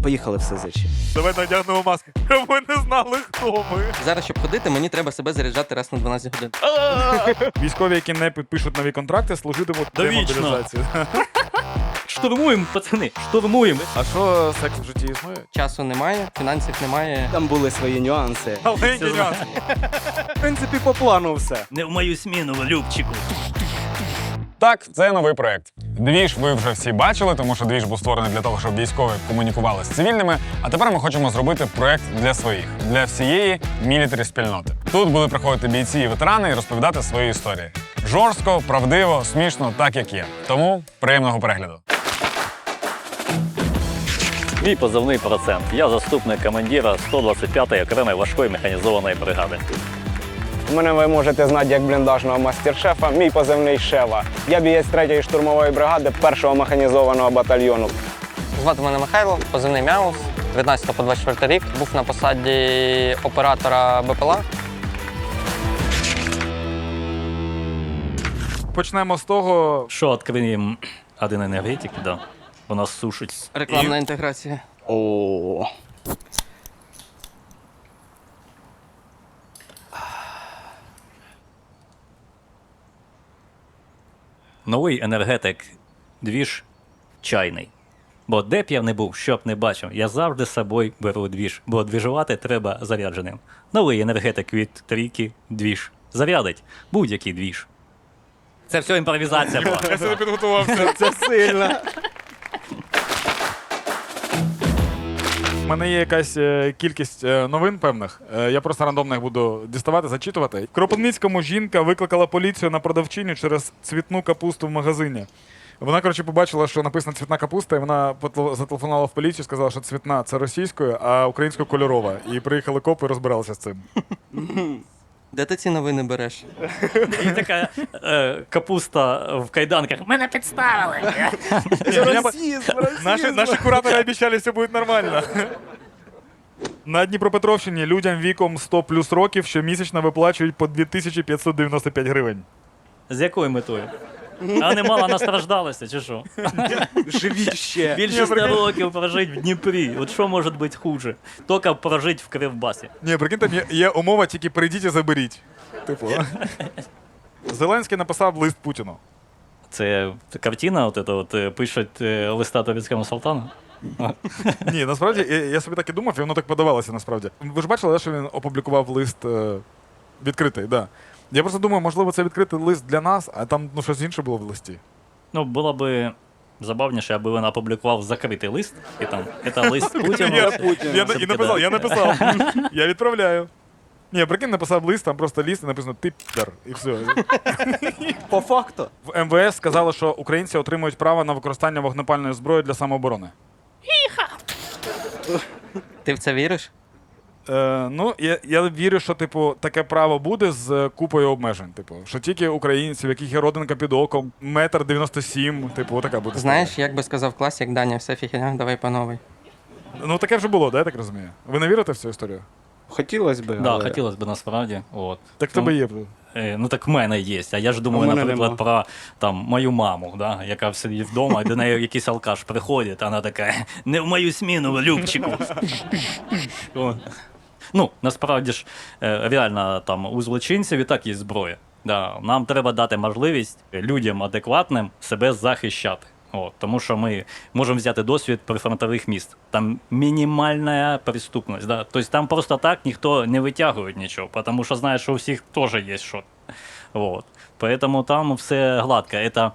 поїхали в СЗЧ. Давай надягнемо маски. Ми не знали, хто ми. Зараз, щоб ходити, мені треба себе заряджати раз на 12 годин. Військові, які не підпишуть нові контракти, служитимуть Довічно. демобілізації. Штурмуємо, пацани, штурмуємо. А що секс в житті існує? Часу немає, фінансів немає. Там були свої нюанси. Але нюанс. В принципі, по плану все. Не в мою сміну, Любчику. Так, це новий проект. Двіж ви вже всі бачили, тому що Двіж був створений для того, щоб військові комунікували з цивільними. А тепер ми хочемо зробити проект для своїх, для всієї мілітарі-спільноти. Тут будуть приходити бійці і ветерани і розповідати свої історії. Жорстко, правдиво, смішно, так як є. Тому приємного перегляду. Мій позивний «Процент». Я заступник командира 125-ї окремої важкої механізованої бригади. Мене ви можете знати як бліндажного мастер-шефа, мій позивний Шева. Я бієць 3-ї штурмової бригади 1-го механізованого батальйону. Звати мене Михайло, позивний Мяус. 19 по 24 рік. Був на посаді оператора БПЛА. Почнемо з того, Що відкриємо один енергетик, да. У нас сушить. Рекламна інтеграція. О, Новий енергетик Двіж чайний. Бо де б я не був, що б не бачив, я завжди з собою беру Двіж, бо двіжувати треба зарядженим. Новий енергетик від трійки Двіж. Зарядить будь-який Двіж. Це все імпровізація була. я сюди підготувався. це сильно. У мене є якась кількість новин певних. Я просто рандомно їх буду діставати, зачитувати. В Кропивницькому жінка викликала поліцію на продавчиню через цвітну капусту в магазині. Вона, коротше, побачила, що написано «цвітна капуста», і вона зателефонувала в поліцію, сказала, що цвітна – це російською, а українською – кольорова. І приїхали копи і розбиралися з цим. Де ти ці новини береш? І така капуста в кайданках. Мене підставили! Наші куратори обіцяли, все буде нормально. На Дніпропетровщині людям віком 100 плюс років щомісячно виплачують по 2595 гривень. З якою метою? А не мало настраждалося, чи що? Живіть ще. Більше 100 років прожити в Дніпрі. От що може бути хуже? Тільки прожити в Кривбасі. Ні, прикинь, там є умова, тільки прийдіть і заберіть. Типу. Зеленський написав лист Путіну. Це картина, пишуть листа турецькому султану? Ні, насправді, я собі так і думав, і воно так подавалося, насправді. Ви ж бачили, що він опублікував лист відкритий, да. Я просто думаю, можливо, це відкритий лист для нас, а там щось інше було в листі. Ну, було би забавніше, аби він опублікував закритий лист, і там, це лист Путіну. Я написав. Я відправляю. Ні, прикинь, написав лист, там просто лист, і написано «ти підар», і все. По факту. В МВС сказали, що українці отримують право на використання вогнепальної зброї для самооборони. Ти в це віриш? Ну, я вірю, що типу таке право буде з купою обмежень. Типу, що тільки українці, в яких є родинка під оком, 1,97 м, типу, така буде. Знаєш, як би сказав класик, Даня, все фігня, давай по новій. Ну таке вже було, да, я так розумію. Ви не вірите в цю історію? Хотілося б, Да, але... хотілося б насправді. От. Так в тебе є. Ну так в мене є. А я ж думаю, У мене наприклад, нема. про там, мою маму, да, яка сидить вдома, і до неї якийсь алкаш приходить, а вона така, не в мою сміну, Любчику. О. Ну, насправді ж, реально, там, у злочинців і так є зброя. Да. Нам треба дати можливість людям адекватним себе захищати. От, тому що ми можемо взяти досвід прифронтових міст. Там мінімальна преступність. Да? Тобто там просто так ніхто не витягує нічого, тому що знає, що у всіх теж є що. От. Тому там все гладко. Це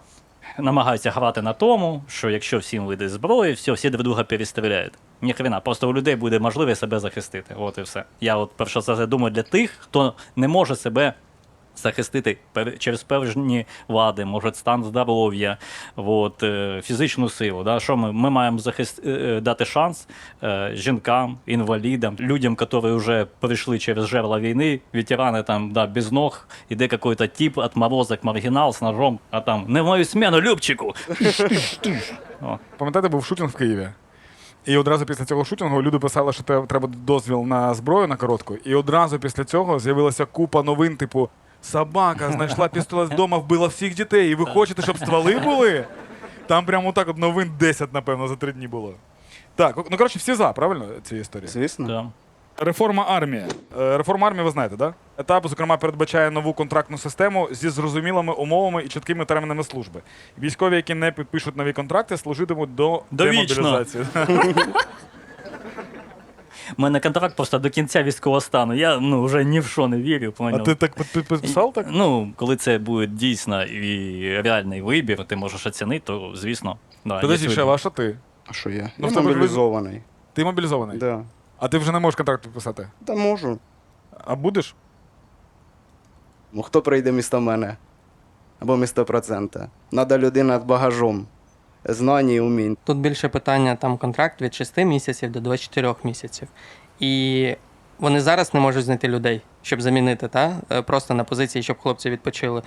намагаються грати на тому, що якщо всім вийде зброї, всі друг друга перестріляють. Ніхрена, просто у людей буде можливість себе захистити. От і все. Я от перше за це думаю для тих, хто не може себе захистити через певні вади, може стан здоров'я, фізичну силу. Да? Що ми маємо дати шанс жінкам, інвалідам, людям, які вже пройшли через жерла війни, ветерани там, да, без ног, іде якийсь тип, отморозок, маргінал з ножом, а там «не в мою смену, Любчику!» Пам'ятаєте, був шутинг в Києві? І одразу після цього шутингу люди писали, що треба дозвіл на зброю на коротку. І одразу після цього з'явилася купа новин, типу «Собака знайшла пістолет вдома, вбила всіх дітей, і ви хочете, щоб стволи були?» Там прямо так от новин 10, напевно, за 3 дні було. Так, ну коротше, всі за, правильно, цієї історії? Звісно. Да. Реформа армії. Реформа армії, ви знаєте, так? Да? Етап, зокрема, передбачає нову контрактну систему зі зрозумілими умовами і чіткими термінами служби. Військові, які не підпишуть нові контракти, служитимуть до Довічно. демобілізації. У мене контракт просто до кінця військового стану. Я вже ні в що не вірю. А Поняв? ти так підписав так? Ну, коли це буде дійсно і реальний вибір, ти можеш оцінити, то звісно. Да, Подожди, є ще, а що ти? А що я? Ну, Я в тебе ж мобілізований. Ти мобілізований? Да. А ти вже не можеш контракт підписати? Та можу. А будеш? Ну хто прийде місто мене? Або місто процента. Надо людина з багажом. Знань і умінь. Тут більше питання, там контракт від 6 місяців до 24 місяців. І вони зараз не можуть знайти людей, щоб замінити, просто на позиції, щоб хлопці відпочили.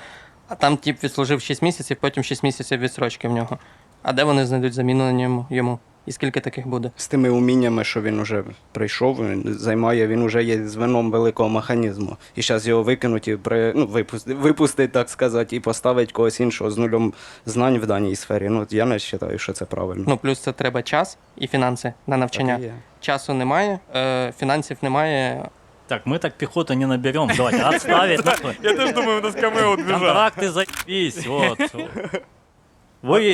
А там тип відслужив 6 місяців, потім 6 місяців відстрочки в нього. А де вони знайдуть заміну на йому? І скільки таких буде? З тими уміннями, що він уже прийшов, він уже є звеном великого механізму. І зараз його викинуть і випустить, так сказати, і поставить когось іншого з нулем знань в даній сфері. Ну, я не вважаю, що це правильно. Ну, плюс це треба час і фінанси на навчання. Так і є. Часу немає, фінансів немає. Так, ми так піхоту не наберемо. Давайте відставить. Я теж думаю, у нас камео двіжа. Контракти заєбісь.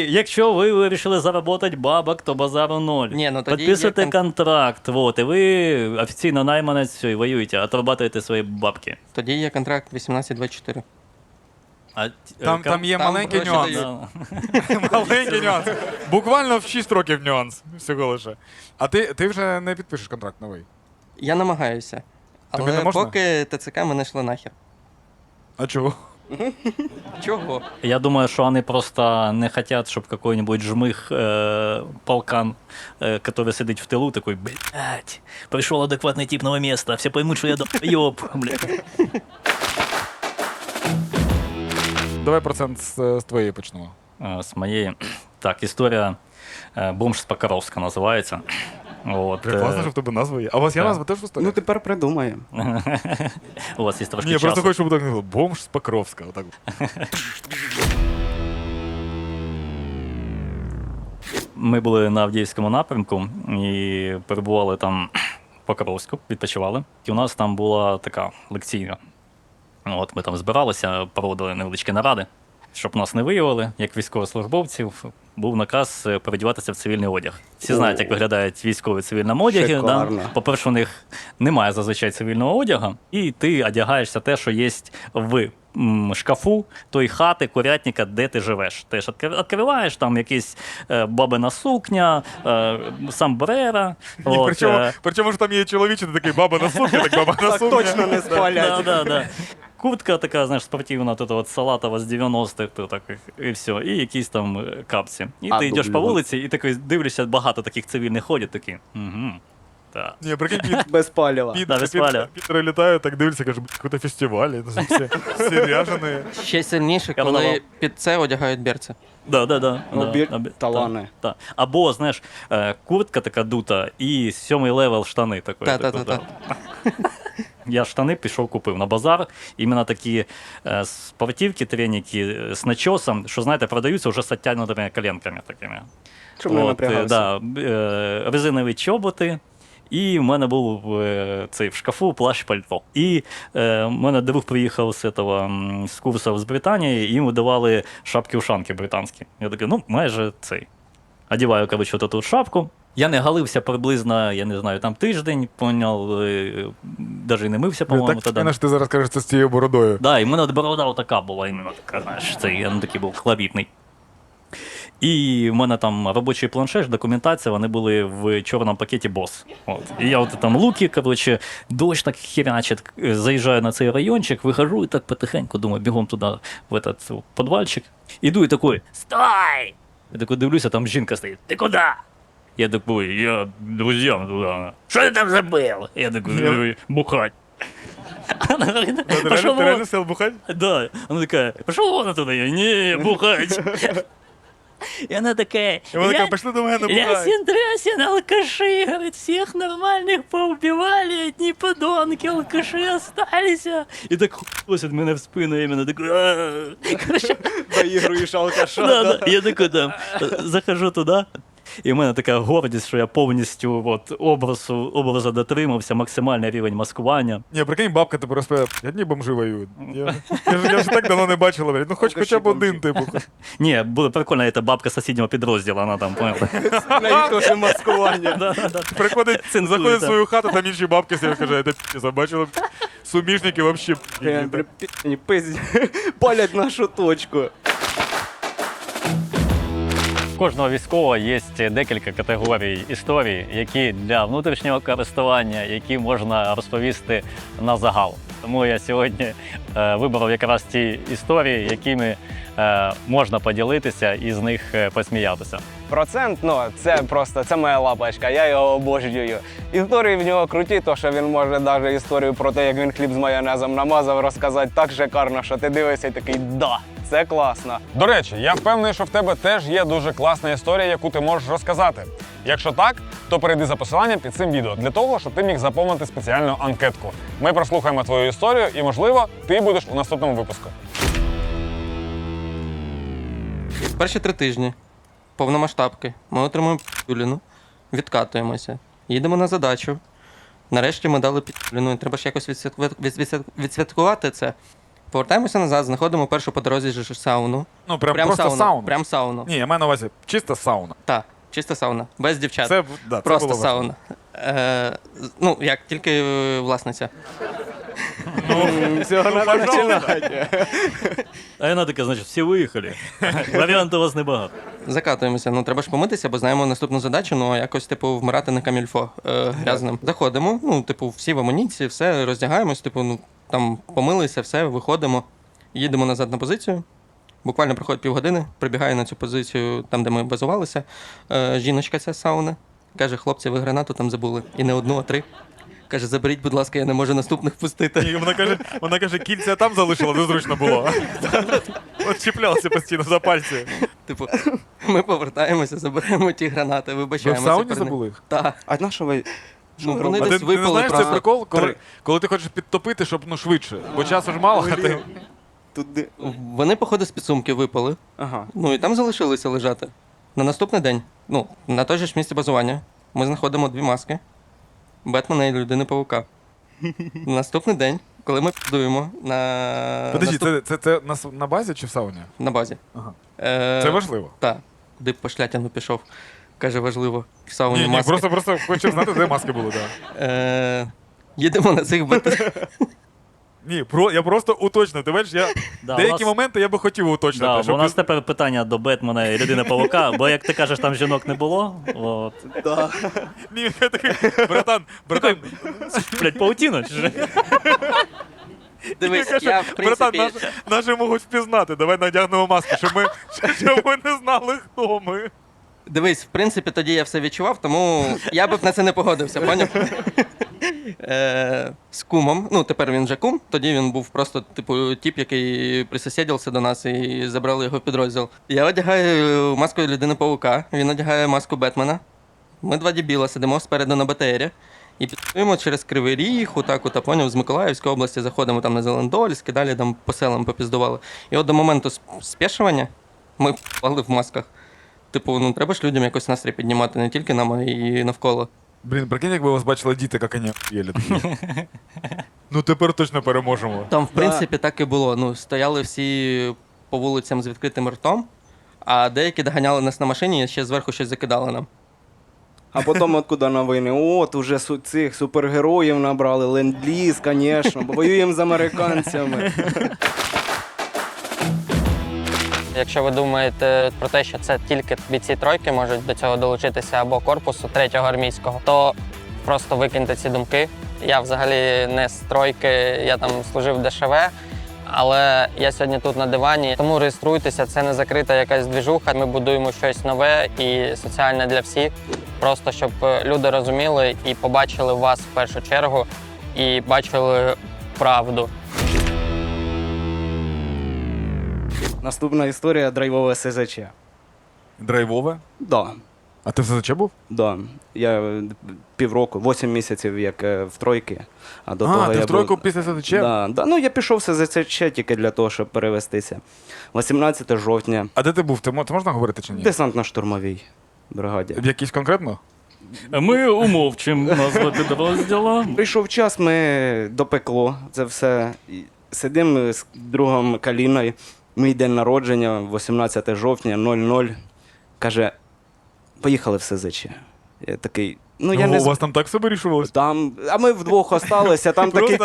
Якщо ви вирішили заробити бабок, то базару ноль. Ні, ну тоді Підписуйте є контракт, і ви офіційно найманець і воюєте, отрабатуєте свої бабки. Тоді є контракт 18-24. Там є там маленький гроші нюанс. дають. Маленький нюанс. Буквально в 6 років нюанс. Всього лише. А ти вже не підпишеш контракт новий? Я намагаюся. Тобі не Але можна? поки ТЦК мене йшли нахер. А чого? Чого? Я думаю, что они просто не хотят, чтобы какой-нибудь жмых полкан, который сидит в тылу, такой, блядь, пришел адекватный тип нового места, все поймут, что я долбоёб, блядь. Давай процент з твоєї почнемо. С моей... Так, история «Бомж с Покровска» называется. Вот, Класно, що в тебе назва є. А у вас є так. назва теж в історії? Ну, тепер придумаємо. У вас есть трошки Ні, я просто часу. хочу, щоб так не було. Бомж з Покровська. Отак. Ми були на Авдіївському напрямку і перебували там в Покровську, відпочивали. І у нас там була така лекційна. От ми там збиралися, проводили невеличкі наради. Щоб нас не виявили, як військовослужбовців, був наказ передіватися в цивільний одяг. Всі знають, як виглядають військові в цивільному одягі. Да? Шикарно. По-перше, у них немає зазвичай цивільного одягу, і ти одягаєшся те, що є в шкафу тої хати, курятника, де ти живеш. Ти ж відкриваєш, там якісь бабина сукня, самбрера. Ні, причому ж там є чоловічі, ти такий баба на сукні, так баба на Так сукні. точно не спалять. Да. Куртка така, знаєш, спортивна, тут от салатова з 90-х, то так, і все, і якісь там капці. І А, ти йдеш по дубльон. вулиці, і такий дивишся, багато таких цивільних ходять, такі. Угу. Так. Ні, прикинь, Без палива. Да, без паля. Пітери літають, так дивляться, кажуть, якийсь фестиваль, всі ряжені. Ще сильніше, Я коли подавав. під це одягають берці. Да. Талани. Так. Або, знаєш, куртка така дута і 7-й левел штани такої. Та. Я штани пішов, купив на базар. Іменно такі спортивки, треніки з начосом, що, знаєте, продаються вже з оттягнутими коленками такими. Щоб не напрягався. Резинові чоботи. І в мене був в шкафу плащ-пальто. І в мене друг приїхав з курсу з Британії, і йому давали шапки-ушанки британські. Я такий, майже цей. Одіваю, коротше, оту шапку. Я не галився приблизно, я не знаю, там тиждень, поняв, навіть не мився, по-моєму, Так тоді. спина, що ти зараз кажеш, це з цією бородою. Да, і в мене борода така була, іменно така, знаєш, я такий був колоритний. І в мене там робочий планшет, документація, вони були в чорному пакеті бос. От. І я от там луки, коротше, дощ так херячить, заїжджаю на цей райончик, вихожу і так потихеньку, думаю, бігом туди, в этот підвальчик. Іду і такий, стой! Я такий дивлюся, там жінка стоїть, ти куди? Я такой, я друзьям туда. Что ты там забыл? Я такой, бухать. Она говорит, Ти пошел реально вон. сел бухать? Да, она такая, пошел вон оттуда. Я, не, бухать. И она такая, І вона така, пішли до мене бухать. Трясин, алкаши, говорит, всех нормальных поубивали, одни подонки, алкаши остались. И так хуй мене в спину, именно такой, короче, Доігруєш алкаша. да. Я такой там захожу туда, І в мене така гордість, що я повністю образу дотримався, максимальний рівень маскування. Ні, прикинь, бабка тепер розповідає, одні бомжи воюють. Я ж так давно не бачила, блядь. Ну хоч хоча б один, типу. Ні, було прикольно, це бабка сусіднього підрозділу, вона там, поняв. На їх теж маскування. Приходить, Цензує, заходить в так. свою хату, там інші бабки сидять, каже, це пі***, бачили, суміжники вообще. Пиздять, палять нашу точку. У кожного військового є декілька категорій історій, які для внутрішнього користування, які можна розповісти на загал. Тому я сьогодні вибрав якраз ті історії, якими можна поділитися і з них посміятися. Процент, ну, це моя лапочка, я його обожнюю. Історії в нього круті, то що він може навіть історію про те, як він хліб з майонезом намазав, розказати так шикарно, що ти дивишся і такий «да». Це класно. До речі, я впевнений, що в тебе теж є дуже класна історія, яку ти можеш розказати. Якщо так, то перейди за посиланням під цим відео для того, щоб ти міг заповнити спеціальну анкетку. Ми прослухаємо твою історію і, можливо, ти будеш у наступному випуску. Перші 3 тижні повномасштабки. Ми отримуємо п'юліну, відкатуємося, їдемо на задачу. Нарешті ми дали п'юліну, і треба ж якось відсвяткувати це. Повертаємося назад, знаходимо першу по дорозі ж сауну. Ну, прям просто сауну. Прям сауну. Ні, я маю на увазі чиста сауна. Так, чиста сауна, без дівчат. Це, да, це Просто було важливо. сауна. Ну, як тільки власниця. Всього треба починати. А вона така, значить, всі виїхали. Варіантів у вас небагато. Закатуємося. Ну, треба ж помитися, бо знаємо наступну задачу, ну, якось, типу, вмирати на камільфо грязним. Заходимо, ну, типу, всі в амуніції, все, роздягаємось, типу, ну, там помилися, все, виходимо, їдемо назад на позицію. Буквально проходить півгодини, прибігає на цю позицію, там, де ми базувалися, жіночка ця з сауни. Каже, хлопці, ви гранату там забули. І не одну, а 3. Каже, заберіть, будь ласка, я не можу наступних пустити. І вона каже, кільця там залишила, незручно було. От чіплялася постійно за пальці. Типу, ми повертаємося, заберемо ті гранати, Ви в вибачаємося. сауні забули їх? Так. А на що ви? Ну, вони А десь ти не випали знаєш, це просто. прикол, Три. коли ти хочеш підтопити, щоб ну швидше, бо часу ж мало, а ти... Туди. Вони, походу, з підсумки випали. Ага. Ну і там залишилися лежати. На наступний день, ну, на той же ж місці базування, ми знаходимо 2 маски Бетмена і Людини-павука. Наступний день, коли ми п'юємо на... Подожди, це на базі чи в сауні? на базі. Ага. Це Це важливо. Так. Куди б по шляттяну пішов. Каже, важливо. В сауні Ні, маски. просто хочу знати, де маски були, так. Їдемо на цих Ні, я просто уточнив. Ти бачиш, Да, у деякі нас- моменти я би хотів уточнити. Да, бо щоб у нас тепер питання до Бетмена і Людини-павука, бо як ти кажеш, там жінок не було. От. Ні, я такий, братан, Блять, паутіна, чи ж? Дивись, каже, я, в принципі... братан, наші можуть впізнати, давай надягнемо маску, щоб ми не знали, хто ми. Дивись, в принципі, тоді я все відчував, тому я б на це не погодився, поняв? З кумом, ну тепер він вже кум, тоді він був просто типу тип, який присосідився до нас і забрали його в підрозділ. Я одягаю маску Людини-павука, він одягає маску Бетмена. Ми 2 дебіла сидимо спереду на БТРі і підходимо через Кривий Ріг, отак, поняв, з Миколаївської області заходимо там на Зелендольськ і далі там по селам попіздували. І от до моменту спешування ми впали в масках. Типу, ну треба ж людям якось настрій піднімати, не тільки нам, а й навколо. Блін, прикинь, якби вас бачили діти, як вони єлі. Ну тепер точно переможемо. Там, в принципі, так і було. Ну, стояли всі по вулицям з відкритим ртом, а деякі доганяли нас на машині і ще зверху щось закидали нам. А потім откуда новини? От, уже цих супергероїв набрали, ленд-ліз, звісно, бо воюємо з американцями. Якщо ви думаєте про те, що це тільки бійці тройки можуть до цього долучитися або корпусу 3-го армійського, то просто викиньте ці думки. Я взагалі не з тройки, я там служив в ДШВ, але я сьогодні тут на дивані. Тому реєструйтеся, це не закрита якась двіжуха. Ми будуємо щось нове і соціальне для всіх. Просто щоб люди розуміли і побачили вас в першу чергу, і бачили правду. Наступна історія драйвове СЗЧ. Драйвове? Да. А ти в СЗЧ був? Да. Я півроку, 8 місяців як в тройки. А до того ти я в тройку був... після СЗЧ? Да. Ну, я пішов в СЗЧ тільки для того, щоб перевестися. 18 жовтня. А де ти був? Це можна говорити чи ні? Десантно-штурмовій. бригаді. В якійсь конкретно? Ми умовчимо назву підрозділу. Прийшов час, ми допекло це все. І сидимо з другом Каліною. Мій день народження, 18 жовтня, 00. Каже, поїхали в СЗЧ. Я такий, ну я Ого, не у вас там так все вирішувалось? там, а ми вдвох осталися, там такий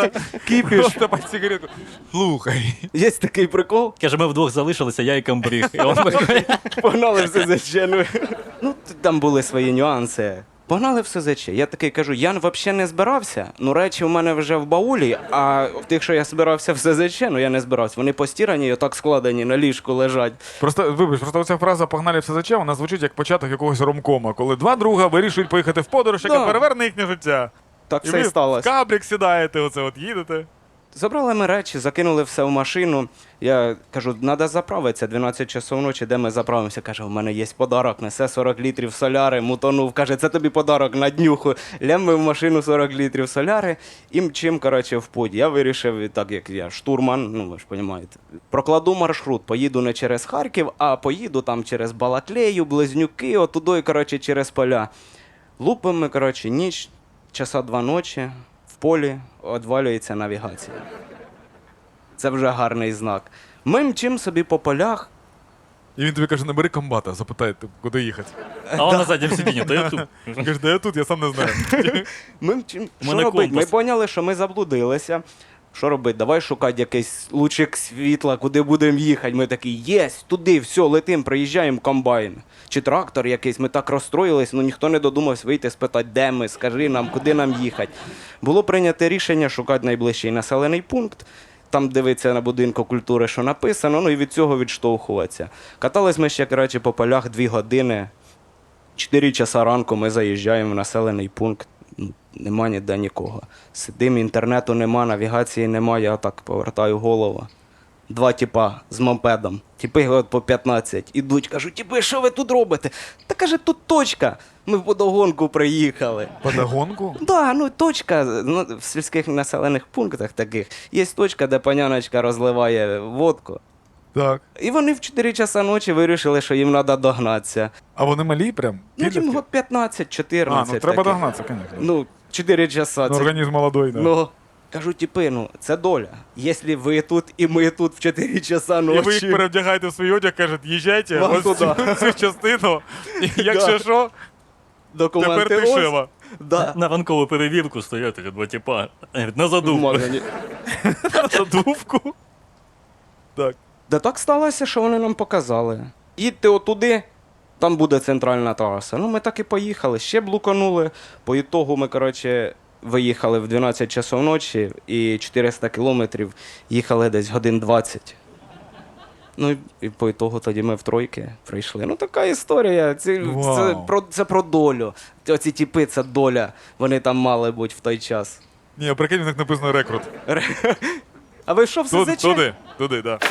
кіпіш. Просто під сигарету. Слухай. Є такий прикол. Каже, ми вдвох залишилися, я і камбріг. І він Погнали в СЗЧ. Ну, там були свої нюанси. Погнали в СЗЧ. Я такий кажу, я взагалі не збирався, ну речі у мене вже в баулі, а в тих, що я збирався в СЗЧ, ну я не збирався. Вони постірані і отак складені на ліжку лежать. Просто, вибач, просто оця фраза «погнали в СЗЧ», вона звучить як початок якогось ромкома, коли два друга вирішують поїхати в подорож, яка Да. переверне їхнє життя. Так І все ви і в сталося. кабрик сідаєте, оце от їдете. Забрали ми речі, закинули все в машину. Я кажу, треба заправитися, 12 часов ночі, де ми заправимося. Каже, у мене є подарок, несе 40 літрів соляри, мутонув. Каже, це тобі подарок на днюху. Лям ми в машину 40 літрів соляри і мчим, коротше, в путь. Я вирішив, так як я штурман, ну ви ж розумієте, прокладу маршрут, поїду не через Харків, а поїду там через Балаклею, Близнюки, отудою, коротше, через поля. Лупимо ми, коротше, ніч, часа 2 ночі. В полі відвалюється навігація. Це вже гарний знак. Ми мчим собі по полях. І він тобі каже, набери комбата, запитай, куди їхати. А он на заднім сидінні, то я тут. Каже, де я тут, я сам не знаю. Ми мчим. Що мене робити? Ми компас. поняли, що ми заблудилися. Що робити? Давай шукати якийсь лучик світла, куди будемо їхати. Ми такі, єсть, туди, все, летим, приїжджаємо комбайн. Чи трактор якийсь, ми так розстроїлись, ну ніхто не додумався вийти, спитати, де ми, скажи нам, куди нам їхати. Було прийнято рішення шукати найближчий населений пункт, там дивитися на будинку культури, що написано, ну і від цього відштовхуватися. Катались ми ще, коротше, по полях 2 години, 4 часа ранку ми заїжджаємо в населений пункт. Ну, нема ніде нікого. Сидим, інтернету нема, навігації нема, я так повертаю голову. 2 тіпа з мопедом. Тіпи от по 15. Ідуть, кажуть, тіпи, що ви тут робите? Та каже, тут точка. Ми в водогонку приїхали. Подогонку? Да, ну точка, ну, в сільських населених пунктах таких є точка, де паняночка розливає водку. Так. І вони в 4 часа ночі вирішили, що їм треба догнатися. А вони малі прям? Ну, їм Підлітки? год 15-14. А, ну треба таких. догнатися, звісно. Ну, 4 часа. Ну, Це... організм молодой, да. Ну, кажу, типи, ну, це доля. Якщо ви тут і ми тут в 4 часа І ночі. ви їх перевдягаєте в свій одяг, кажуть, їжджайте, Вам ось туди. цю частину, і якщо Да. що, Документи тепер ти ось. шива. Да. На ранкову перевірку стояти від 2 тіпа. На задумку. Може, Задувку. Так. Да так сталося, що вони нам показали. Їдьте отуди, там буде центральна траса. Ну, ми так і поїхали, ще блуканули. По ітогу ми, коротше, виїхали в 12 часов ночі і 400 кілометрів їхали десь годин 20. Ну, і по ітогу тоді ми в тройки прийшли. Ну, така історія. Вау. Це про долю. Оці тіпи, це доля. Вони там мали бути в той час. Ні, прикинь, в них написано рекрут. А ви що, в СЗЧ? Туди, так.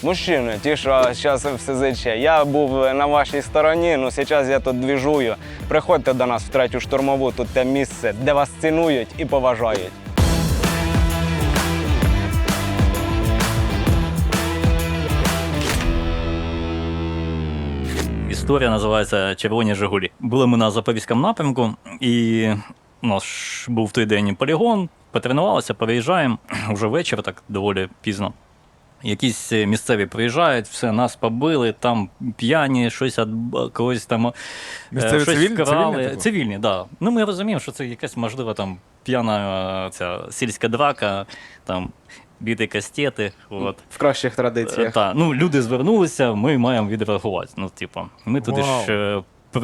Мужчини, ті, що зараз в СЗЧ, я був на вашій стороні, ну зараз я тут двіжую. Приходьте до нас в 3-ю штурмову, тут те місце, де вас цінують і поважають. Історія називається «Червоні Жигулі». Були ми на Запорізькому напрямку, і у нас був той день полігон, потренувалися, переїжджаємо, вже вечір, так доволі пізно. Якісь місцеві приїжджають, все, нас побили, там п'яні, щось когось там Місцеві щось цивільні? вкрали. Цивільні, типу? Цивільні, так. Да. Ну, ми розуміємо, що це якась, можливо, там п'яна ця сільська драка, там біти кастети. От. В кращих традиціях. Так, ну люди звернулися, ми маємо відреагувати. Ну, типу, ми туди Вау. ж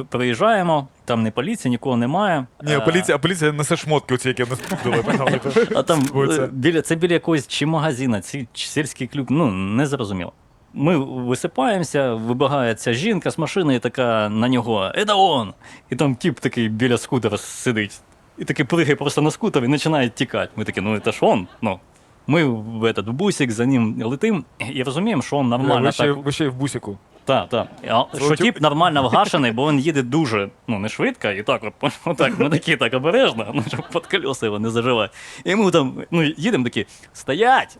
приїжджаємо, там не поліція, нікого немає. Ні, поліція несе шмотки, оці, які нас путали. А там Це. це біля якогось чи магазина, чи сільський клуб, ну не зрозуміло. Ми висипаємося, вибігає ця жінка з машини і така на нього «Это он!» І там тип такий біля скутера сидить. І такий пригає просто на скутер і починає тікати. Ми такі, ну це ж он. Ну. Ми в бусик за ним летим і розуміємо, що він нормально Ви ще так. ви ще й в бусику. Так. Що тіп нормально вгашений, бо він їде дуже не швидко, і так отак, ми такі так обережно, щоб під колеса його не заживати. І ми там їдемо такі, стоять!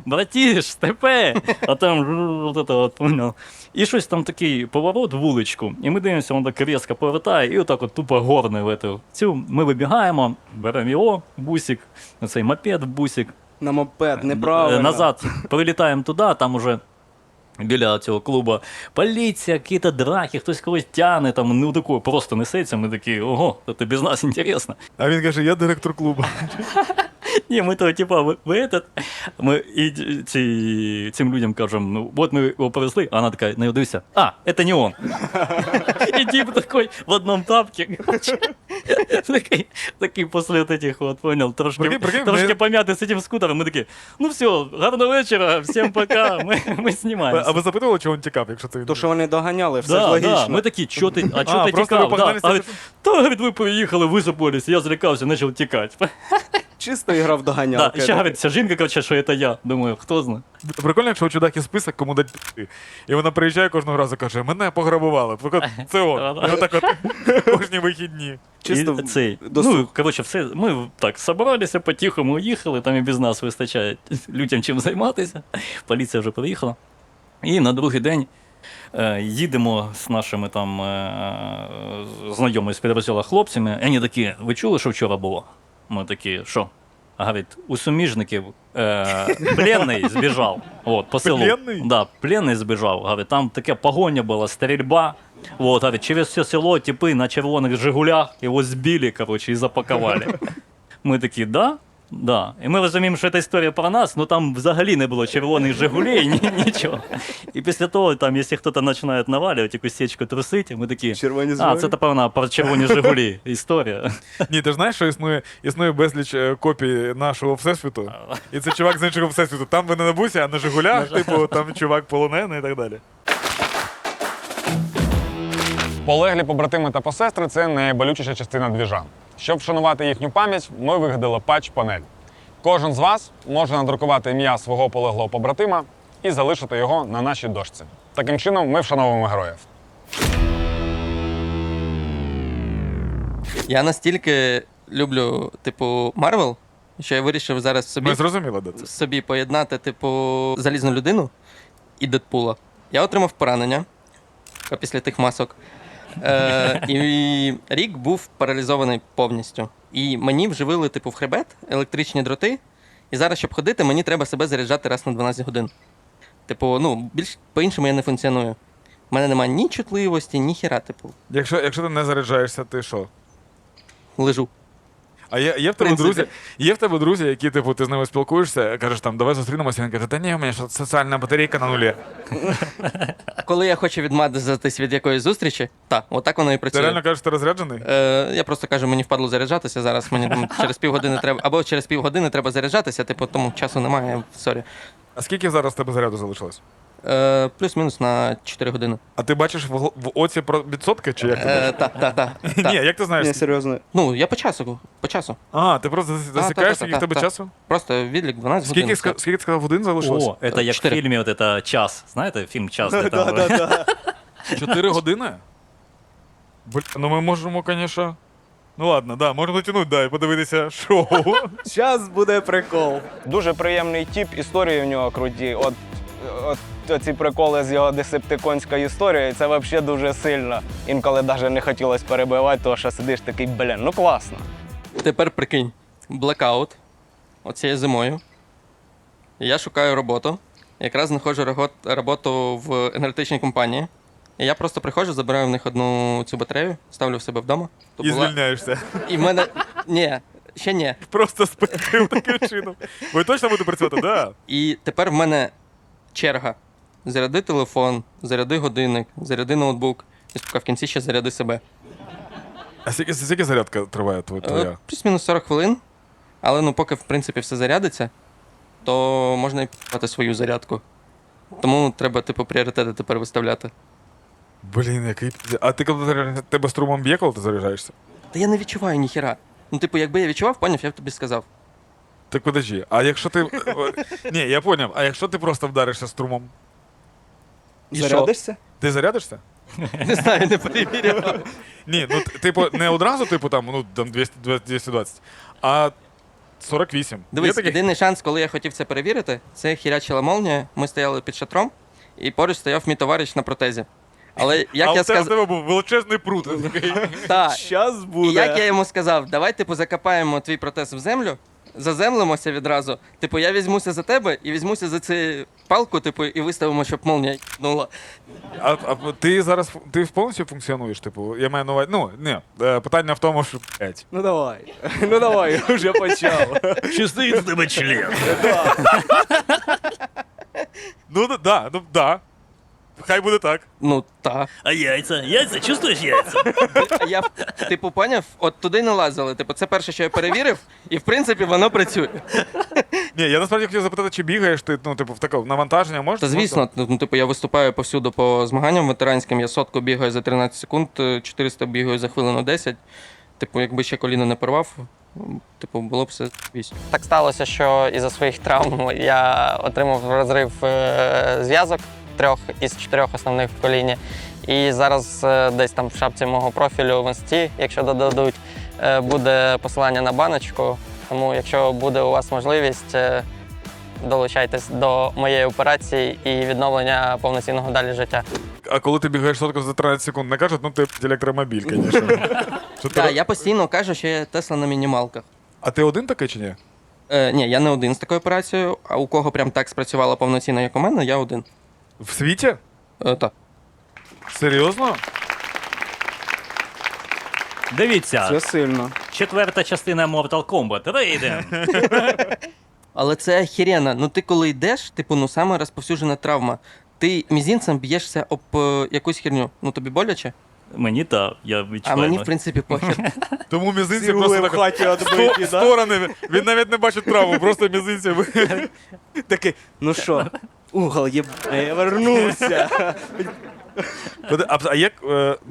Братіш, степе! А там поняв. І щось там такий поворот, вуличку, і ми дивимося, він так різко повертає, і отак от тупо горне в эту. Ми вибігаємо, беремо його, бусик, цей мопед в бусик, На мопед, неправильно. назад прилітаємо туди, там уже біля цього клубу поліція, якісь драки, хтось когось тягне, там, такое просто несеться, ми такі, ого, це без нас інтересно. А він каже, я директор клубу. Ні, ми того, типа, ми цим людям кажемо, от ми його повезли, а вона така, не дивися, це не он. І тип такий в одному тапці, такий після таких, понял, трошки пом'ятий з цим скутером, ми такі, ну все, гарного вечора, всім пока, ми знімаємося. А ви запитували, чого він тікав, якщо це він? То, що вони доганяли, все ж логічно. Да. Ми такі, чого ти просто тікав? ви погналися, Говорить, говорить, ви поїхали, ви забулись, я злякався, почав тікати. Чисто ігра в доганялки. Да, ще говорить, ця жінка каже, що це я. Думаю, хто знає. Прикольно, якщо у чудаки список, кому дать пи***. І вона приїжджає кожного разу, каже, мене пограбували. Це он. І отак от кожні вихідні. Чисто І цей. досуг. Коротше, все, ми так собралися, по-тихому уїхали, там і без нас вистачає людям чим займатися. Поліція вже приїхала. І на другий день їдемо з нашими там знайомими з підрозділу хлопцями, і вони такі, ви чули, що вчора було? Ми такі, що? Говорить, у суміжників пленний збіжав. От, по селу. Пленний? Да, пленний збіжав. Говорить, там таке погоня була, стрільба. Вот, говорит, через все село типи на червоних Жигулях його збили, короче, і запакували. Ми такі, да? Да. І ми розуміємо, що це історія про нас, але там взагалі не було червоних Жигулей, нічого. І після того, там, якщо хтось починає навалювати, якусь сечку трусити, ми такі, Червоні Жигулі? це, напевно, про червоні Жигулі історія. Ні, ти ж знаєш, що існує безліч копій нашого Всесвіту? І це чувак з іншого Всесвіту. Там ви не на бусі, а на Жигулях, типу, там чувак полонений і так далі. Полеглі побратими та посестри – це найболючіша частина двіжа. Щоб вшанувати їхню пам'ять, ми вигадали патч-панель. Кожен з вас може надрукувати ім'я свого полеглого побратима і залишити його на нашій дошці. Таким чином ми вшановуємо героїв. Я настільки люблю, типу, Марвел, що я вирішив зараз Ми зрозуміли, де це. собі поєднати, типу, залізну людину і Дедпула. Я отримав поранення після тих масок. І рік був паралізований повністю. І мені вживили, типу, в хребет електричні дроти. І зараз, щоб ходити, мені треба себе заряджати раз на 12 годин. Типу, більш по-іншому я не функціоную. У мене немає ні чутливості, ні хіра, типу, Якщо ти не заряджаєшся, ти що? лежу. А є в тебе друзі, які, типу, ти з ними спілкуєшся, кажеш, там, давай зустрінемося, він каже, та ні, у мене соціальна батарейка на нулі. Коли я хочу відмазатись від якоїсь зустрічі, отак воно і Ти працює. реально кажеш, ти розряджений? Я просто кажу, мені впадло заряджатися зараз, мені там через півгодини треба, або через півгодини треба заряджатися, типу, тому часу немає, сорі. А скільки зараз в тебе заряду залишилось? Плюс-мінус на 4 години. А ти бачиш в оці про відсотки, чи як ти бачиш? Так. Ні, як ти знаєш? Ні, серйозно. Ну, я по часу. А, ти просто засікаєш, скільки в тебе та. часу? Просто відлік 12 годин. Скільки ти сказав, годин залишилось? О, це як в 4. фільмі, от це «Час». Знаєте, фільм «Час», де там... 4 години? Бля, ну ми можемо, звісно. Ну ладно, да, можемо дотягнути, і подивитися шоу. Зараз буде прикол. Дуже приємний тіп, історії в нього круті. От ці приколи з його десептиконською історією, це взагалі дуже сильно. Інколи навіть не хотілося перебивати, тому що сидиш такий, ну класно. Тепер прикинь, блекаут оцією зимою. Я шукаю роботу. Якраз знаходжу роботу в енергетичній компанії. І я просто приходжу, забираю в них одну цю батарею, ставлю в себе вдома. І звільняєшся. І в мене. Ні, ще ні. Просто спектрив таким чином. Ви точно будете працювати? Да. І тепер в мене черга. Заряди телефон, заряди годинник, заряди ноутбук. І в кінці ще заряди себе. А скільки зарядка триває твоя? Плюс-мінус 40 хвилин. Але поки, в принципі, все зарядиться, то можна і купувати свою зарядку. Тому треба, типу, пріоритети тепер виставляти. Блін, який... А ти коли тебе струмом б'є, коли ти заряджаєшся? Та я не відчуваю ніхіра. Типу, якби я відчував, поняв, я б тобі сказав. Так подожди, а якщо ти... Ні, я поняв, а якщо ти просто вдаришся струмом? І що? Зарядишся? Ти зарядишся? Не знаю, не перевіряв. Ні, ну типу, не одразу, типу, там 220, а 48. Дивись, Є такі? єдиний шанс, коли я хотів це перевірити, це хірячила молнія. Ми стояли під шатром, і поруч стояв мій товариш на протезі. Але як А я у тебе сказав, був величезний прут. такий. Щас і буде. як я йому сказав, давай типу закопаємо твій протез в землю, заземлимося відразу. Типу, я візьмуся за тебе і візьмуся за цю палку, типу, і виставимо, щоб молнія їбнула. А ти зараз повністю функціонуєш? Типу, я маю на увазі. Ну, ні, питання в тому, що блядь. Ну давай, вже почав. Чи стоїть з тебе член? Ну да. Хай буде так. Ну, так. А яйця? Яйця? Чувствуєш яйця? А я, типу, поняв, от туди не лазили. Типу, це перше, що я перевірив, і в принципі воно працює. Ні, я насправді хотів запитати, чи бігаєш ти, ну, типу, в такому навантаження можеш? Та звісно, ну, типу, я виступаю повсюду по змаганням ветеранським, я сотку бігаю за 13 секунд, 400 бігаю за хвилину 10. Типу, якби ще коліно не порвав, типу, було б все вісім. Так сталося, що із-за своїх травм я отримав розрив зв'язок 3 із 4 основних в коліні. І зараз десь там в шапці мого профілю в інсті, якщо додадуть, буде посилання на баночку. Тому якщо буде у вас можливість, долучайтесь до моєї операції і відновлення повноцінного далі життя. А коли ти бігаєш сотку за 13 секунд, не кажуть, ну ти електромобіль, звісно. Що ти Так, ро- я постійно кажу, що я Тесла на мінімалках. А ти один такий чи ні? Ні, я не один з такою операцією, а у кого прям так спрацювало повноцінно, як у мене, я один. В світі? Так. Серйозно? Дивіться, Це сильно. 4-та частина Mortal Kombat. Рейден. Але це охеренно. Ну ти коли йдеш, типу, ну саме розповсюджена травма. Ти мізинцем б'єшся об якусь херню. Ну тобі боляче? Мені та, я А відчуваю. мені, в принципі, похер. Тому мізинці Цілує просто в так хаті відбиті, да? сторони. Він навіть не бачить травму, просто мізинці. Такий, ну що, угол єбаний, я вернувся. А як,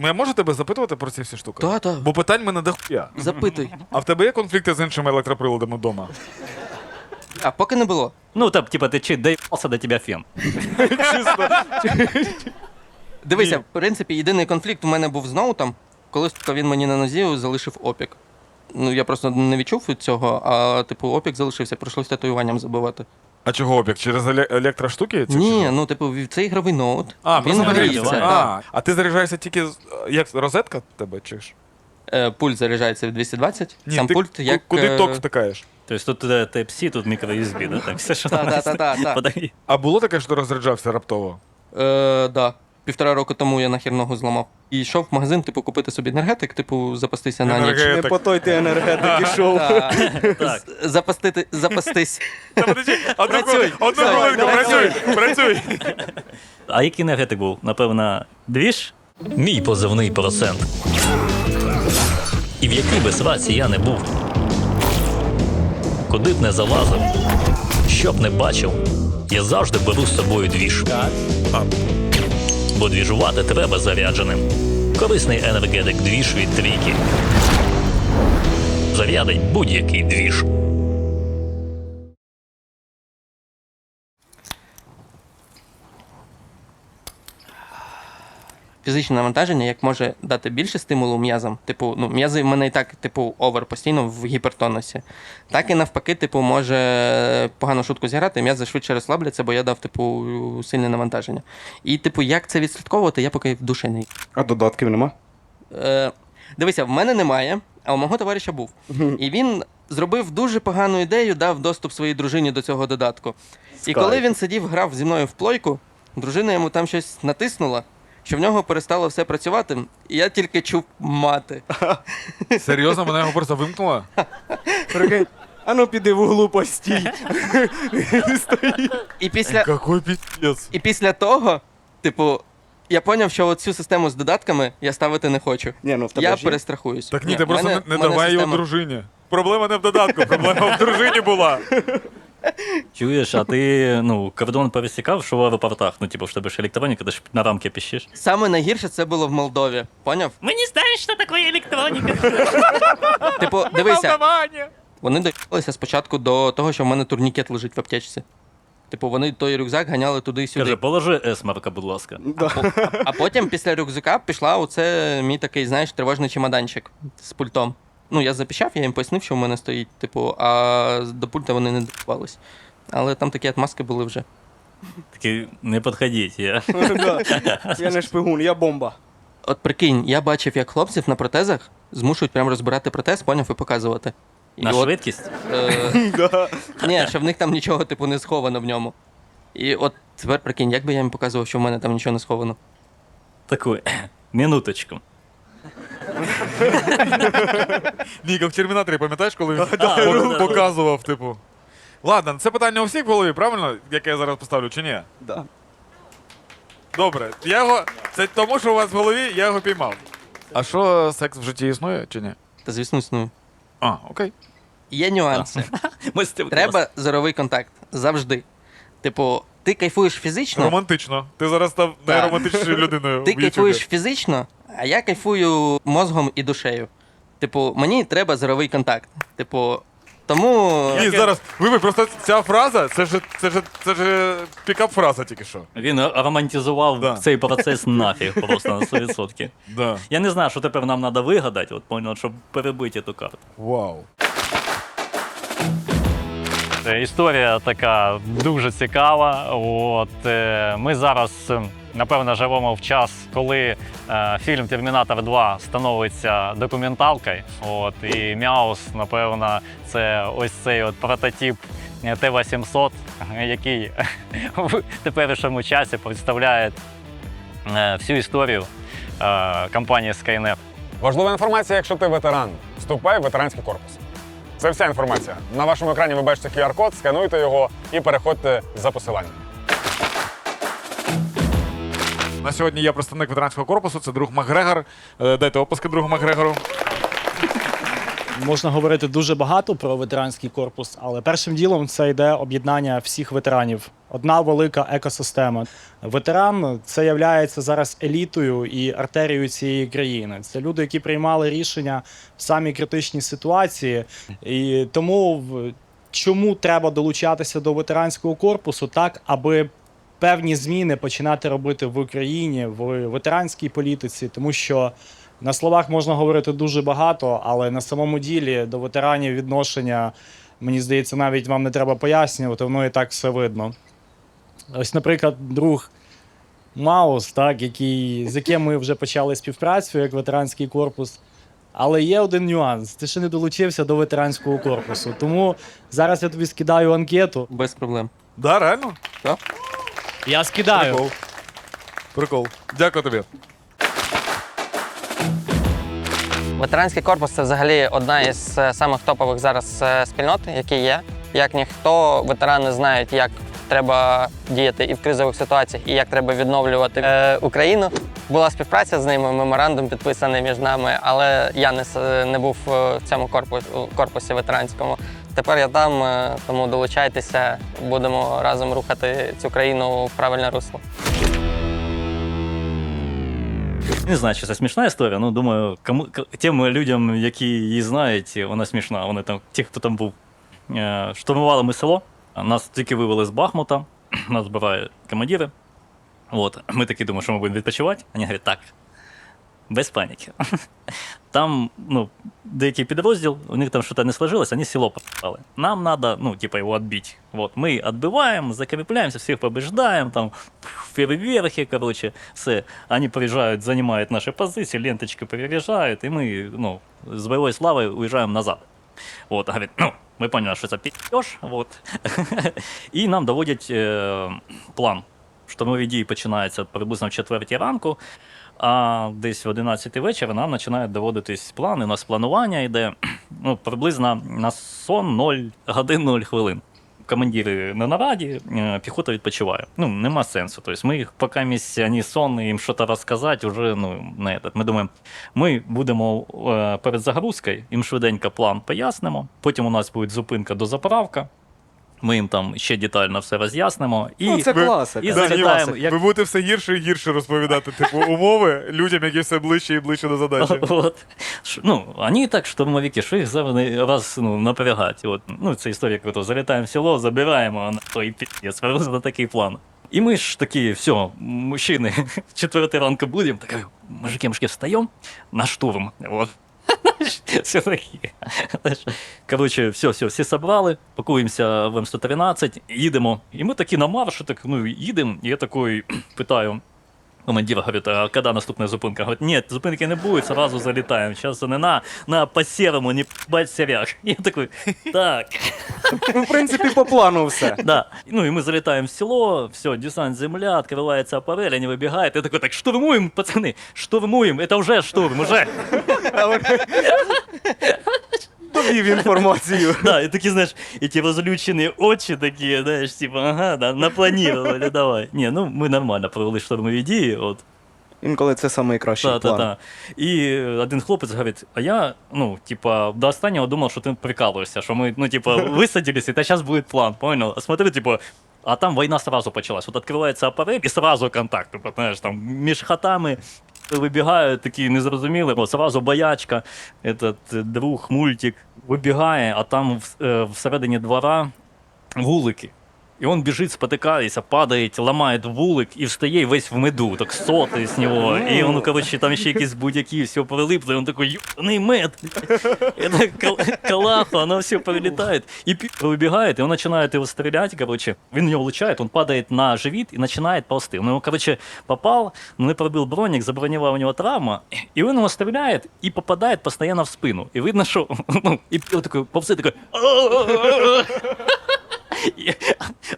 я можу тебе запитувати про ці всі штуки? Та. Бо питань в мене дохуя. Запитуй. А в тебе є конфлікти з іншими електроприладами вдома? А поки не було. Ну, так, типа, ти чи доїбався до тебе фен. Дивися, в принципі, єдиний конфлікт у мене був з ноутом, коли він мені на нозі залишив опік. Ну, я просто не відчув цього, а типу опік залишився, прийшлося татуюванням забивати. А чого опік? Через електроштуки? Ні, ну типу, це ігровий ноут. А, він просто гріється. нагрівся. Так. А ти заряджаєшся тільки, як розетка тебе чи ж? Пульт заряджається в 220, Ні, сам ти пульт як... куди ток втикаєш? Тобто тут Type-C, тут мікро-USB, да? Так, все, що Та. Подай. А було таке, що ти розряджався раптово? Да. 1,5 року тому я нахер ногу зламав. І йшов в магазин, типу, купити собі енергетик, типу, запастися на ніч. Енергетик. Не по той ти енергетик ішов. Так. Запастись. Та подожди, одну Працюй. хвилинку, Давай, працюй. А який енергетик був? Напевно, двіж? Мій позивний процент. І в якій би сраці я не був. Куди б не залазив, що б не бачив, я завжди беру з собою двіж. Бо двіжувати треба зарядженим. Корисний енергетик двіж від трійки. Зарядить будь-який двіж. Фізичне навантаження як може дати більше стимулу м'язам. Типу, ну, м'язи в мене і так, типу, овер постійно в гіпертонусі. Так і навпаки, типу, може погану шутку зіграти, м'язи швидше розслабляться, бо я дав, типу, сильне навантаження. І, типу, як це відслідковувати, я поки в душі не. А додатків нема? Дивися, в мене немає, а у мого товариша був. І він зробив дуже погану ідею, дав доступ своїй дружині до цього додатку. І коли він сидів, грав зі мною в плойку, дружина йому там щось натиснула, що в нього перестало все працювати, і я тільки чув мати. Серйозно, мене його просто вимкнуло? Прикинь, а ну піди в углу постій. Какой піздець. І після того, типу, я зрозумів, що от цю систему з додатками я ставити не хочу. Ні, ну в тебе Я ж є. перестрахуюсь. Так ні, ти просто не в мене давай його система- дружині. Проблема не в додатку, проблема в дружині була. Чуєш, а ти, ну, кордон пересікав, що в аеропортах? Ну, типу, в тебе ж електроніка, ти ж на рамки піщиш. Саме найгірше це було в Молдові. Поняв? Ми не знаємо, що таке електроніка. Типу, дивися, вони доїхалися спочатку до того, що в мене турнікет лежить в аптечці. Типу, вони той рюкзак ганяли туди-сюди. Каже, положи есмарка, будь ласка. А потім після рюкзака пішла оце мій такий, знаєш, тривожний чемоданчик з пультом. Ну, я запіщав, я їм пояснив, що в мене стоїть, типу, а до пульта вони не добувались. Але там такі отмазки були вже. Такий, не підходіть. Да. Я не шпигун, я бомба. От прикинь, я бачив, як хлопців на протезах змушують прямо розбирати протез, поняв, і показувати. І На от, швидкість? Ні, що в них там нічого, типу, не сховано в ньому. І от тепер прикинь, як би я їм показував, що в мене там нічого не сховано. Таку, минуточку. Ні, як в Термінаторі, пам'ятаєш, коли він да. показував, типу. Ладно, це питання у всіх в голові, правильно? Яке я зараз поставлю, чи ні? Да. Добре. Це тому, що у вас в голові, я його піймав. А що, секс в житті існує, чи ні? Та звісно, існує. А, окей. Є нюанси. Треба зоровий контакт. Завжди. Типу, ти кайфуєш фізично, Романтично. Ти зараз став найромантичнішою людиною ти в кайфуєш Ютубі. фізично, а я кайфую мозгом і душею. Типу, мені треба зоровий контакт. Типу, тому. Ні, зараз, вибач, просто ця фраза, це ж пікап-фраза тільки що. Він романтизував Да. цей процес нафіг просто на 100%. Да. Я не знаю, що тепер нам треба вигадати, от, понял, щоб перебити ту карту. Вау. Історія така дуже цікава. Ми зараз, напевно, живемо в час, коли фільм Термінатор 2 становиться документалкою. І Мяус, напевно, це ось цей прототип Т-800, який в теперішньому часі представляє всю історію компанії Skynet. Важлива інформація, якщо ти ветеран. Вступай в ветеранський корпус. Це вся інформація. На вашому екрані ви бачите QR-код, скануйте його і переходьте за посиланням. На сьогодні я представник ветеранського корпусу, це друг Макгрегор. Дайте опуски другу Макгрегору. Можна говорити дуже багато про ветеранський корпус, але першим ділом це йде об'єднання всіх ветеранів. Одна велика екосистема. Ветеран – це є зараз елітою і артерією цієї країни. Це люди, які приймали рішення в самій критичній ситуації. І тому чому треба долучатися до ветеранського корпусу так, аби певні зміни починати робити в Україні, в ветеранській політиці, тому що на словах можна говорити дуже багато, але на самому ділі до ветеранів відношення, мені здається, навіть вам не треба пояснювати, воно і так все видно. Ось, наприклад, друг Маус, так, з яким ми вже почали співпрацю як ветеранський корпус. Але є один нюанс. Ти ще не долучився до ветеранського корпусу. Тому зараз я тобі скидаю анкету. Без проблем. Да, реально? Я скидаю. Прикол. Дякую тобі. Ветеранський корпус це взагалі одна із самих топових зараз спільнот, які є. Як ніхто, ветерани знають, як треба діяти і в кризових ситуаціях, і як треба відновлювати Україну. Була співпраця з ними, меморандум підписаний між нами, але я не був в цьому корпусі ветеранському. Тепер я там, тому долучайтеся, будемо разом рухати цю країну в правильне русло. Не знаю, чи це смішна історія, ну думаю, тим людям, які її знають, вона смішна. Вони там, ті, хто там був. Штурмували ми село, нас тільки вивели з Бахмута, нас збирають командири. Ми такі думаємо, що ми будемо відпочивати. Вони говорять, так, без паніки. Там, деякий підрозділ, у них там щось не сложилось, вони село попали. Нам треба, його відбити. Ми відбиваємо, закріпляємося, всіх побіждаємо, там, переверхи, все. Вони приїжджають, займають наші позиції, ленточки переїжджають, і ми, з бойовою славою уїжджаємо назад. Говорить, ми поняли, що це пі***ш, і нам доводять план. Штурмові дії починаються приблизно в 4 ранку, а десь в 11 вечора нам починають доводитись плани. У нас планування йде приблизно на сон 0 годин 0 хвилин. Командири на нараді, піхота відпочиває. Нема сенсу. Тобто ми їх, поки вони сонні, їм щось розказати, вже не этот. Ми думаємо, ми будемо перед загрузкою, їм швиденько план пояснимо, потім у нас буде зупинка до заправки. Ми їм там ще детально все роз'яснимо. І Ну, це ви- класика. і Да, залітаємо, ні, як- Ви будете все гірше і гірше розповідати, типу, умови людям, які все ближче і ближче до задачі. Вот. Ну, они так, штурмовики, що їх завжди раз напрягати. От. Ну, це історія круто. Залітаємо в село, забираємо, а то і піздець, на такий план. І ми ж такі, все, мужчини, в 4 ранку будемо, так, мужики, встаємо на штурм. Вот. Все такі. Коротше, все, всі собрали, пакуємося в М113, їдемо. І ми такі на маршу, так, їдемо, і я такий питаю, командир говорит, а когда наступная зупинка? Говорит, нет, зупинки не будет, сразу залетаем. Сейчас не по серому, не бать серяк. Я такой, так. Ну, в принципі, по плану все. Да. Ну и мы залетаем в село, все, десант, земля, открывается аппарель, они выбегают. Я такой, так штурмуем, пацаны, штурмуем, это уже штурм, уже. Довів інформацію. Да, и такие, знаешь, эти разлюченные очи такие, знаешь, типа, ага, да, напланировали, давай. Не, ну мы нормально провели штурмові дії, от. Інколи це найкращий план. Да. І один хлопець говорить, а я, до останнього думав, що ти прикалуєшся, що ми, висадились, і та зараз буде план, понял? А смотри, а там війна сразу почалась. От відкривається апарель, і сразу контакт, знаєш, там, між хатами вибігають такі незрозумілі, сразу боячка, этот друг, мультик, вибігає, а там всередині двора вулики. И он бежит, спотыкается, падает, ломает вулик и встає весь в меду, так сотый с него. И он, короче, там еще какие-то будяки, все прилипло, и он такой, ебаный мед. Это калаха, она все прилетает. И выбегает, и он начинает его стрелять, короче. Он в него улучшает, он падает на живит и начинает ползти. Он его, короче, попал, но не пробил броник, заброневала у него травма, и он его стреляет и попадает постоянно в спину. И видно, что, и он такой, ползет, такой,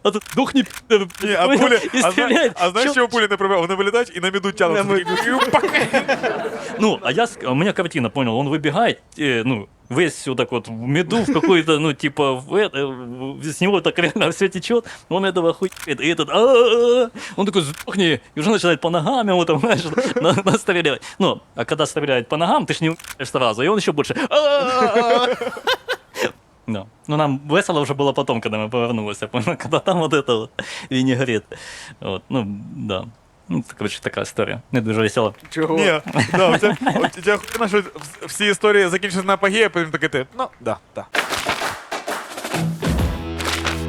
а тут духни Ні, а пулі, і стріляють. а знаєш, чого пулі не пробив? Вони вилітають і на меду тягнуть. Ну, у меня картина, понял, он выбегает, весь вот так вот в меду, в какой-то, с него так реально все течет, он этого хует, и этот, он такой, сдохни, и уже начинает по ногам его там, знаешь, настрелять. Ну, а когда стреляет по ногам, ты ж не умеешь сразу, и он еще больше, Да. Ну, нам весело вже було потім, коли ми повернулися, коли там вот это вот вінігрет. От, да. Ну, коротше, така історія. Не дуже весела. Чого? Ні, да, у тебе хуйна, що всі історії закінчуються на апогеї, а потім таке ти, да.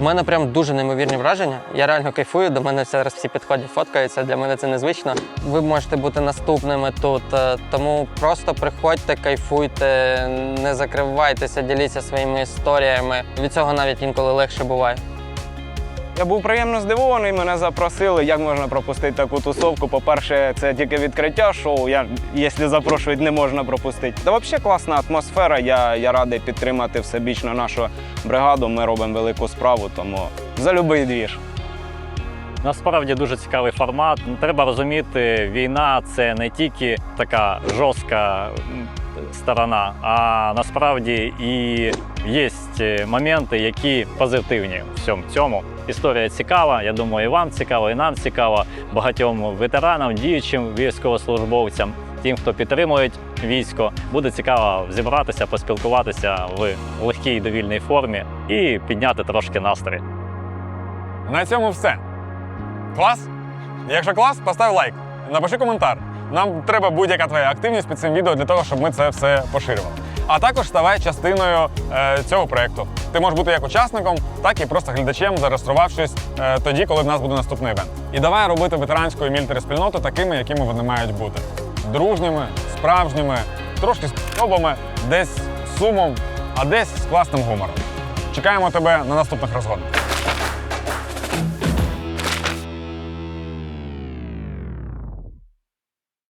У мене прям дуже неймовірні враження. Я реально кайфую, до мене зараз всі підходять, фоткаються, для мене це незвично. Ви можете бути наступними тут, тому просто приходьте, кайфуйте, не закривайтеся, діліться своїми історіями. Від цього навіть інколи легше буває. Я був приємно здивований, мене запросили, як можна пропустити таку тусовку. По-перше, це тільки відкриття шоу, якщо запрошують, не можна пропустити. Та взагалі класна атмосфера, я радий підтримати всебічно нашу бригаду, ми робимо велику справу, тому за любий двіж. Насправді дуже цікавий формат. Треба розуміти, війна – це не тільки така жорстка сторона, а насправді і є моменти, які позитивні в всьому цьому. Історія цікава, я думаю, і вам цікаво, і нам цікаво, багатьом ветеранам, діючим військовослужбовцям, тим, хто підтримує військо. Буде цікаво зібратися, поспілкуватися в легкій довільній формі і підняти трошки настрій. На цьому все. Клас? Якщо клас, постав лайк, напиши коментар. Нам треба будь-яка твоя активність під цим відео для того, щоб ми це все поширювали. А також ставай частиною цього проєкту. Ти можеш бути як учасником, так і просто глядачем, зареєструвавшись тоді, коли в нас буде наступний івент. І давай робити ветеранську і мілітарі спільноту такими, якими вони мають бути. Дружніми, справжніми, трошки з спробами, десь з сумом, а десь з класним гумором. Чекаємо тебе на наступних розгонах.